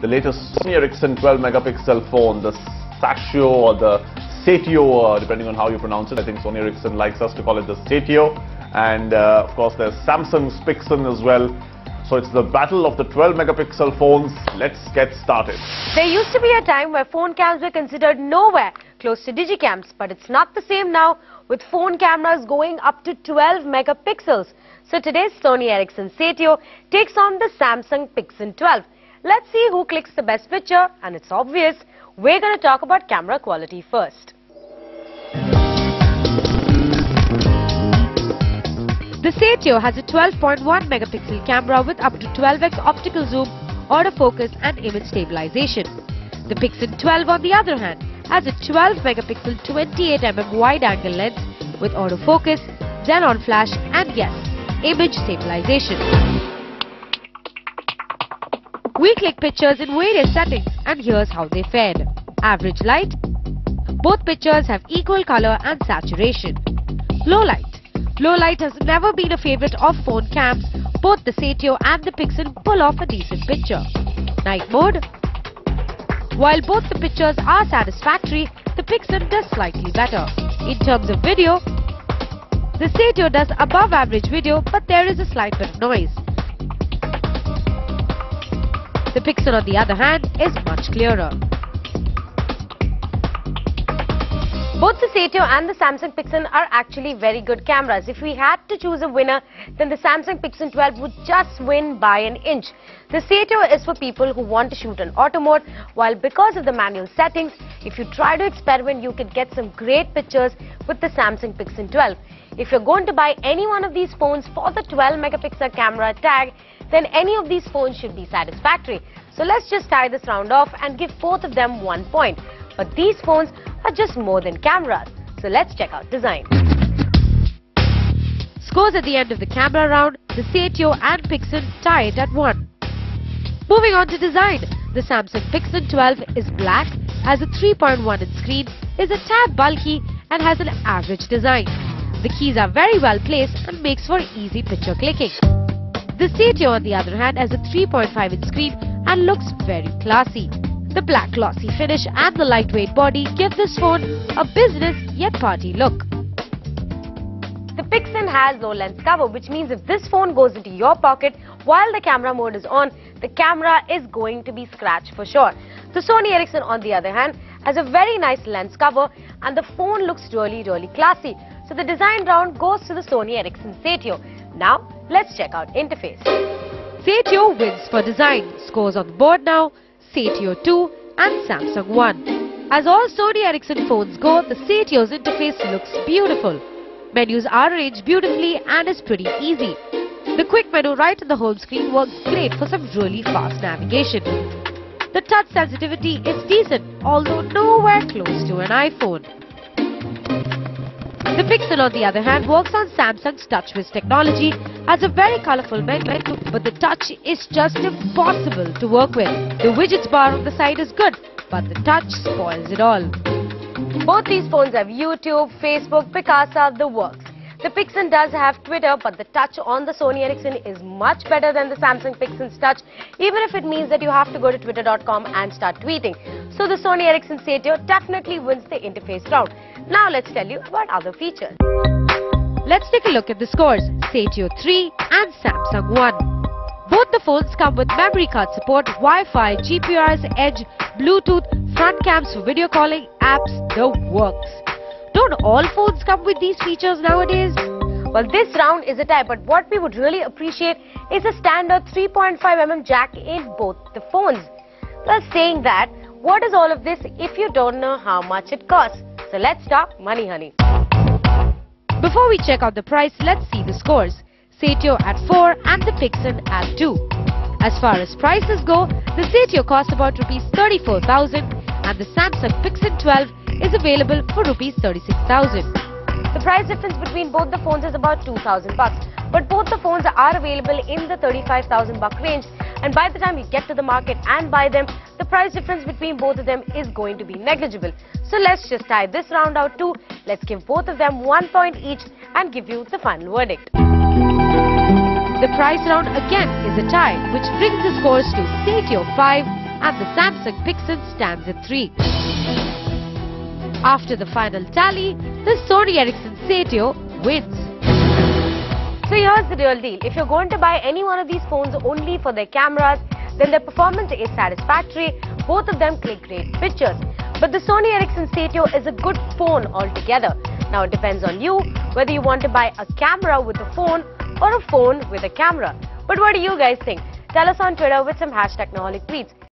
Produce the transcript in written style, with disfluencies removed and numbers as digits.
the latest Sony Ericsson 12 megapixel phone, the Satio or the Satio, depending on how you pronounce it. I think Sony Ericsson likes us to call it the Satio. And of course there's Samsung's Pixin as well. So it's the battle of the 12 megapixel phones. Let's get started. There used to be a time where phone cams were considered nowhere close to digicams, but it's not the same now, with phone cameras going up to 12 megapixels. So today's Sony Ericsson Satio takes on the Samsung Pixin 12. Let's see who clicks the best picture, and it's obvious. We're going to talk about camera quality first. The Satio has a 12.1 megapixel camera with up to 12x optical zoom, autofocus and image stabilization. The Pixin 12 on the other hand has a 12 megapixel 28mm wide angle lens with autofocus, xenon flash and yes, image stabilization. We click pictures in various settings and here's how they fared. Average light. Both pictures have equal color and saturation. Low light. Low light has never been a favorite of phone cams. Both the Satio and the Pixin pull off a decent picture. Night mode. While both the pictures are satisfactory, the Pixin does slightly better. In terms of video, the Satio does above average video, but there is a slight bit of noise. The Pixin on the other hand is much clearer. Both the Satio and the Samsung Pixin are actually very good cameras. If we had to choose a winner, then the Samsung Pixin 12 would just win by an inch. The Satio is for people who want to shoot in auto mode, while because of the manual settings, if you try to experiment, you could get some great pictures with the Samsung Pixin 12. If you're going to buy any one of these phones for the 12 megapixel camera tag, then any of these phones should be satisfactory. So let's just tie this round off and give both of them 1 point. But these phones are just more than cameras. So let's check out design. Scores at the end of the camera round, the Satio and Pixin tie it at 1. Moving on to design, the Samsung Pixin 12 is black, has a 3.1-inch screen, is a tad bulky and has an average design. The keys are very well placed and makes for easy picture clicking. The Satio on the other hand has a 3.5-inch screen and looks very classy. The black glossy finish and the lightweight body give this phone a business yet party look. The Pixin has low lens cover, which means if this phone goes into your pocket while the camera mode is on, the camera is going to be scratched for sure. The Sony Ericsson on the other hand has a very nice lens cover and the phone looks really classy. So the design round goes to the Sony Ericsson Satio. Now let's check out interface. Satio wins for design. Scores on the board now. Satio 2 and Samsung 1. As all Sony Ericsson phones go, the Satio's interface looks beautiful. Menus are arranged beautifully and is pretty easy. The quick menu right on the home screen works great for some really fast navigation. The touch sensitivity is decent, although nowhere close to an iPhone. The Pixin on the other hand works on Samsung's TouchWiz technology, has a very colourful menu, but the touch is just impossible to work with. The widgets bar on the side is good, but the touch spoils it all. Both these phones have YouTube, Facebook, Picasa, the works. The Pixin does have Twitter, but the touch on the Sony Ericsson is much better than the Samsung Pixin's touch, even if it means that you have to go to twitter.com and start tweeting. So the Sony Ericsson Satio definitely wins the interface round. Now let's tell you about other features. Let's take a look at the scores. Satio 3 and Samsung 1. Both the phones come with memory card support, Wi-Fi, GPRS, Edge, Bluetooth, front cams for video calling, apps, the works. Don't all phones come with these features nowadays? Well, this round is a tie, but what we would really appreciate is a standard 3.5mm jack in both the phones. Well, saying that, what is all of this if you don't know how much it costs? So let's talk money, honey. Before we check out the price, let's see the scores. Satio at 4 and the Pixin at 2. As far as prices go, the Satio costs about Rs 34,000 and the Samsung Pixin 12 is available for Rs 36,000. The price difference between both the phones is about 2,000 bucks. But both the phones are available in the 35,000 buck range, and by the time you get to the market and buy them, the price difference between both of them is going to be negligible. So let's just tie this round out too. Let's give both of them 1 point each and give you the final verdict. The price round again is a tie, which brings the scores to Satio 5 and the Samsung Pixel stands at 3. After the final tally, the Sony Ericsson Satio wins. So here's the real deal. If you're going to buy any one of these phones only for their cameras, then their performance is satisfactory. Both of them click great pictures. But the Sony Ericsson Satio is a good phone altogether. Now it depends on you whether you want to buy a camera with a phone or a phone with a camera. But what do you guys think? Tell us on Twitter with some #Technoholic tweets.